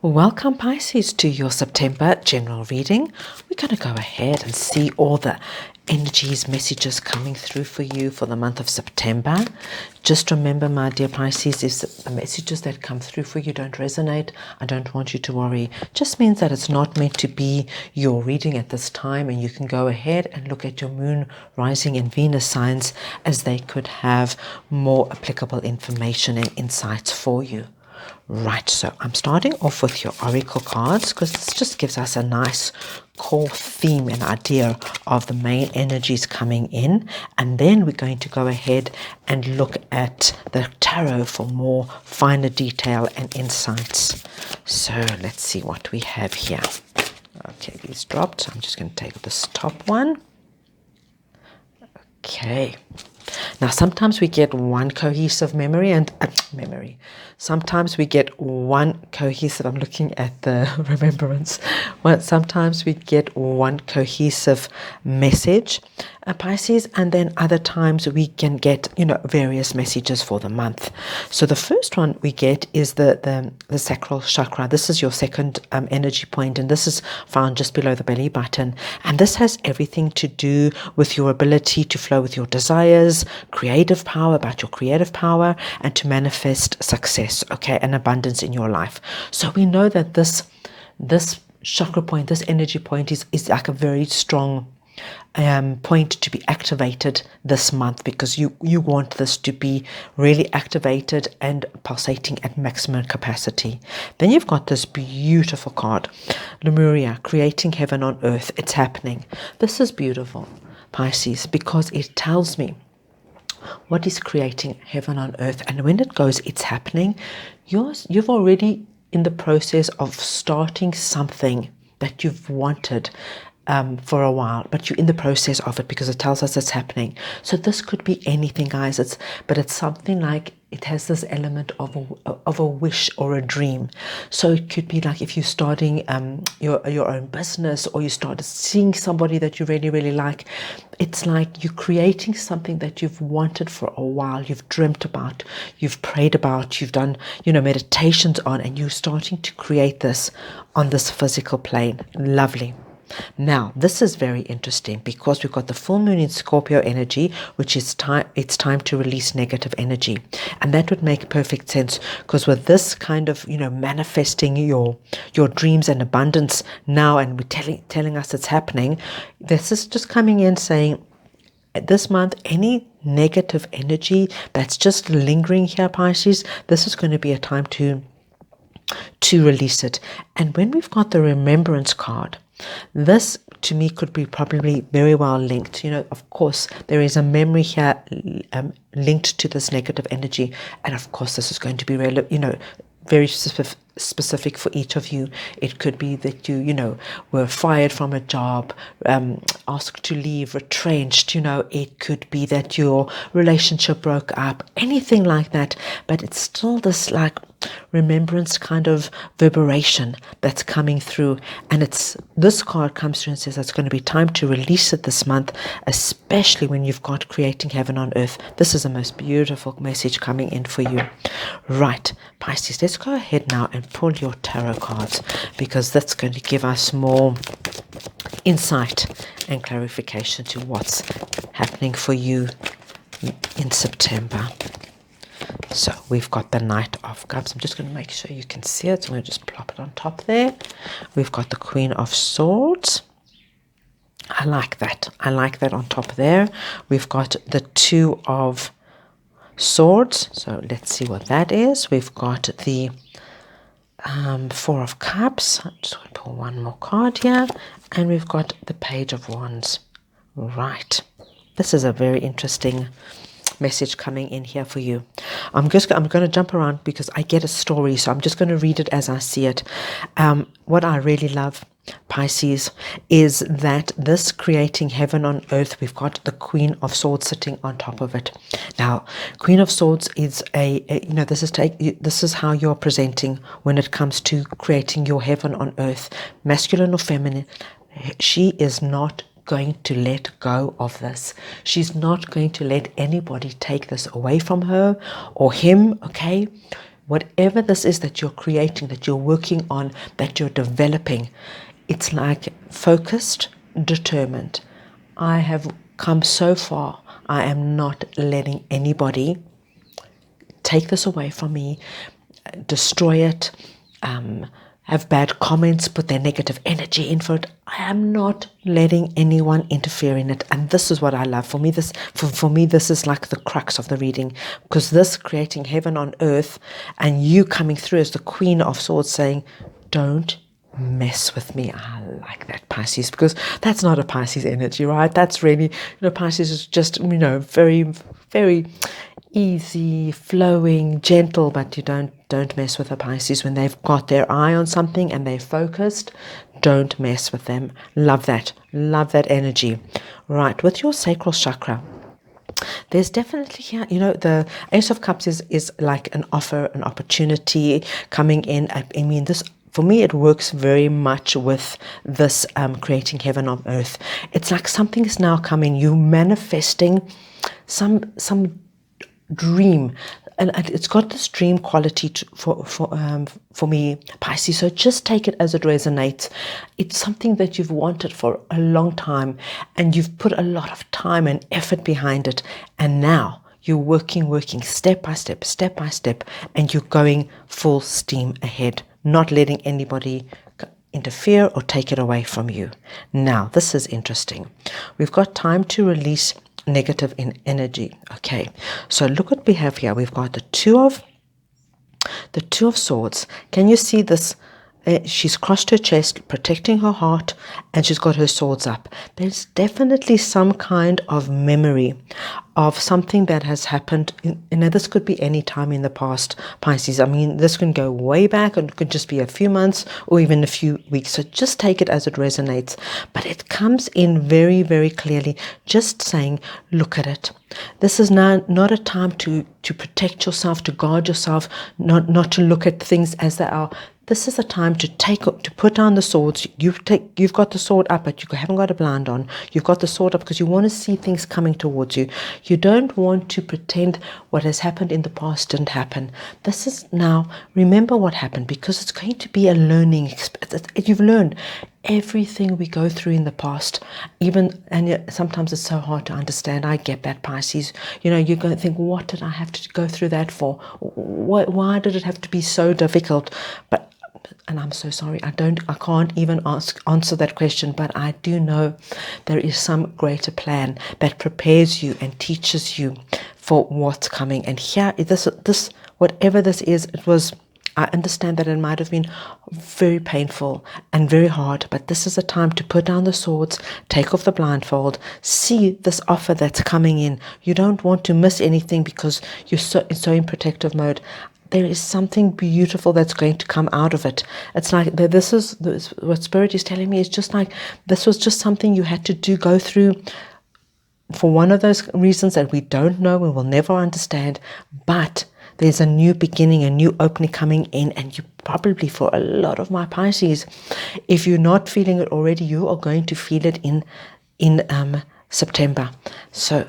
Welcome Pisces to your September general reading. We're going to go ahead and see all the energies, messages coming through for you for the month of September. Just remember, my dear Pisces, if the messages that come through for you don't resonate, I don't want you to worry. Just means that it's not meant to be your reading at this time, and you can go ahead and look at your moon, rising and Venus signs as they could have more applicable information and insights for you. Right, so I'm starting off with your oracle cards because this just gives us a nice core theme and idea of the main energies coming in, and then we're going to go ahead and look at the tarot for more finer detail and insights. So let's see what we have here. Okay, these dropped, so I'm just going to take this top one. Okay. Now, sometimes we get one cohesive memory and Sometimes we get one cohesive, I'm looking at the remembrance. Well, sometimes we get one cohesive message, Pisces, and then other times we can get, various messages for the month. So the first one we get is the sacral chakra. This is your second energy point, and this is found just below the belly button. And this has everything to do with your ability to flow with your desires, creative power, about your creative power, and to manifest success, and abundance in your life. So we know that this chakra point, this energy point is like a very strong point to be activated this month, because you want this to be really activated and pulsating at maximum capacity. Then you've got this beautiful card, Lemuria, creating heaven on earth. It's happening. This is beautiful, Pisces, because it tells me what is creating heaven on earth. And when it goes, it's happening, you've already in the process of starting something that you've wanted for a while, but you're in the process of it because it tells us it's happening. So this could be anything, guys. But it's something like it has this element of a wish or a dream. So it could be like if you're starting your own business, or you started seeing somebody that you really, really like. It's like you're creating something that you've wanted for a while, you've dreamt about, you've prayed about, you've done, meditations on, and you're starting to create this on this physical plane. Lovely. Now, this is very interesting because we've got the full moon in Scorpio energy, which is it's time to release negative energy. And that would make perfect sense, because with this kind of, manifesting your dreams and abundance now, and we're telling us it's happening, this is just coming in saying, this month, any negative energy that's just lingering here, Pisces, this is going to be a time to release it. And when we've got the remembrance card, this to me could be probably very well linked. Of course, there is a memory here linked to this negative energy. And of course, this is going to be very specific for each of you. It could be that you were fired from a job, asked to leave, retrenched. It could be that your relationship broke up, anything like that. But it's still this like remembrance kind of reverberation that's coming through, and this card comes through and says it's going to be time to release it this month, especially when you've got creating heaven on earth. This is the most beautiful message coming in for you. Right, Pisces, let's go ahead now and pull your tarot cards, because that's going to give us more insight and clarification to what's happening for you in September. So we've got the Knight of Cups. I'm just going to make sure you can see it. So I'm going to just plop it on top there. We've got the Queen of Swords. I like that. On top there. We've got the Two of Swords. So let's see what that is. We've got the Four of Cups. I'm just going to pull one more card here. And we've got the Page of Wands. Right. This is a very interesting message coming in here for you. I'm going to jump around because I get a story, so I'm just going to read it as I see it. What I really love, Pisces, is that this creating heaven on earth, we've got the Queen of Swords sitting on top of it. Now, Queen of Swords is this is how you're presenting when it comes to creating your heaven on earth, masculine or feminine. She is not going to let go of this. She's not going to let anybody take this away from her or him, okay? whatever this is that you're creating, that you're working on, that you're developing, it's like focused, determined. I have come so far. I am not letting anybody take this away from me, destroy it, have bad comments, put their negative energy in for it. I am not letting anyone interfere in it. And this is what I love. For me, this is like the crux of the reading, because this creating heaven on earth and you coming through as the Queen of Swords saying, don't mess with me. I like that, Pisces, because that's not a Pisces energy, right? That's really, Pisces is just, very, very easy, flowing, gentle, but you don't mess with a Pisces when they've got their eye on something and they're focused. Don't mess with them. Love that energy. Right, with your sacral chakra, there's definitely here, the Ace of Cups is like an offer, an opportunity coming in. I mean, this, for me, it works very much with this creating heaven on earth. It's like something is now coming. You manifesting some dream, and it's got this dream quality for me, Pisces. So just take it as it resonates. It's something that you've wanted for a long time, and you've put a lot of time and effort behind it, and now you're working step by step, and you're going full steam ahead, not letting anybody interfere or take it away from you. Now, this is interesting. We've got time to release negative energy. Okay, so look what we have here. We've got the two of Swords. Can you see this? She's crossed her chest, protecting her heart, and she's got her swords up. There's definitely some kind of memory of something that has happened. This could be any time in the past, Pisces. I mean, this can go way back, and it could just be a few months or even a few weeks. So just take it as it resonates. But it comes in very, very clearly, just saying, look at it. This is now not a time to protect yourself, to guard yourself, not to look at things as they are. This is a time to put down the swords. You've got the sword up, but you haven't got a blind on. You've got the sword up because you want to see things coming towards you. You don't want to pretend what has happened in the past didn't happen. This is now, remember what happened, because it's going to be a learning experience. You've learned everything we go through in the past, and sometimes it's so hard to understand. I get that, Pisces. You're going to think, what did I have to go through that for? Why did it have to be so difficult? And I'm so sorry, I can't even answer that question, but I do know there is some greater plan that prepares you and teaches you for what's coming. And here, this whatever this is, I understand that it might have been very painful and very hard, but this is a time to put down the swords, take off the blindfold, see this offer that's coming in. You don't want to miss anything because you're so in protective mode. There is something beautiful that's going to come out of it. It's like this is what Spirit is telling me. It's just like this was just something you had to go through for one of those reasons that we don't know, we will never understand. But there's a new beginning, a new opening coming in, and you probably, for a lot of my Pisces, if you're not feeling it already, you are going to feel it in September. So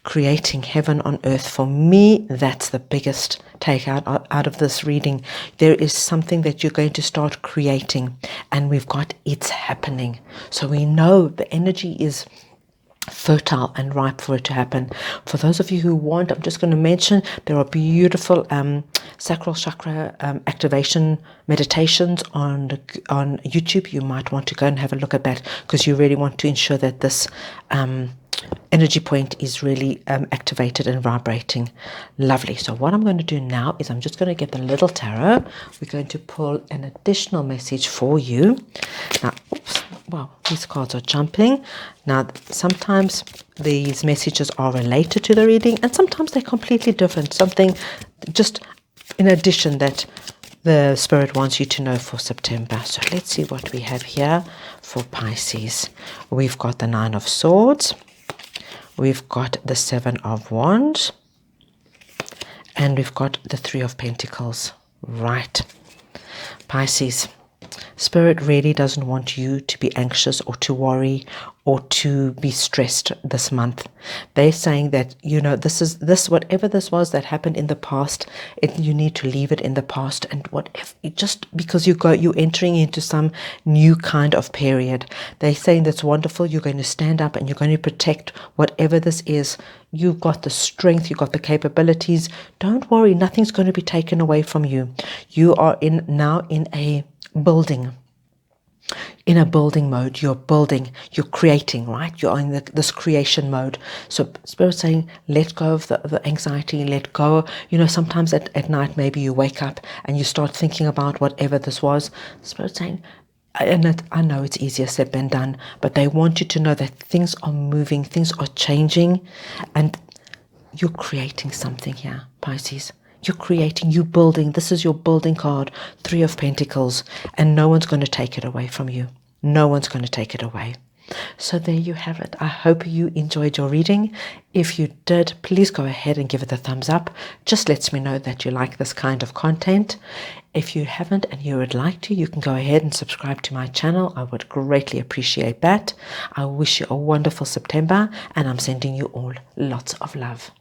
creating heaven on earth, for me, that's the biggest takeout out of this reading. There is something that you're going to start creating, and we've got it's happening. So we know the energy is fertile and ripe for it to happen. For those of you who want, I'm just going to mention there are beautiful sacral chakra activation meditations on YouTube. You might want to go and have a look at that, because you really want to ensure that this energy point is really activated and vibrating. Lovely. So what I'm going to do now is I'm just going to get the little tarot. We're going to pull an additional message for you. Now, wow, these cards are jumping. Now, sometimes these messages are related to the reading, and sometimes they're completely different. Something just in addition that the Spirit wants you to know for September. So let's see what we have here for Pisces. We've got the Nine of Swords. We've got the Seven of Wands. And we've got the Three of Pentacles. Right. Pisces, Spirit really doesn't want you to be anxious or to worry or to be stressed this month. They're saying that, this whatever this was that happened in the past, you need to leave it in the past, and whatever, just because you're entering into some new kind of period. They're saying that's wonderful. You're going to stand up and you're going to protect whatever this is. You've got the strength, you've got the capabilities. Don't worry, nothing's going to be taken away from you. You are now in a building mode. You're building, you're creating, right? You're in this creation mode. So Spirit's saying, let go of the anxiety, let go. Sometimes at night, maybe you wake up and you start thinking about whatever this was. Spirit's saying, and I know it's easier said than done, but they want you to know that things are moving, things are changing, and you're creating something here, Pisces. You're creating, you're building. This is your building card, 3 of Pentacles, and no one's going to take it away from you. No one's going to take it away. So there you have it. I hope you enjoyed your reading. If you did, please go ahead and give it a thumbs up. Just lets me know that you like this kind of content. If you haven't and you would like to, you can go ahead and subscribe to my channel. I would greatly appreciate that. I wish you a wonderful September, and I'm sending you all lots of love.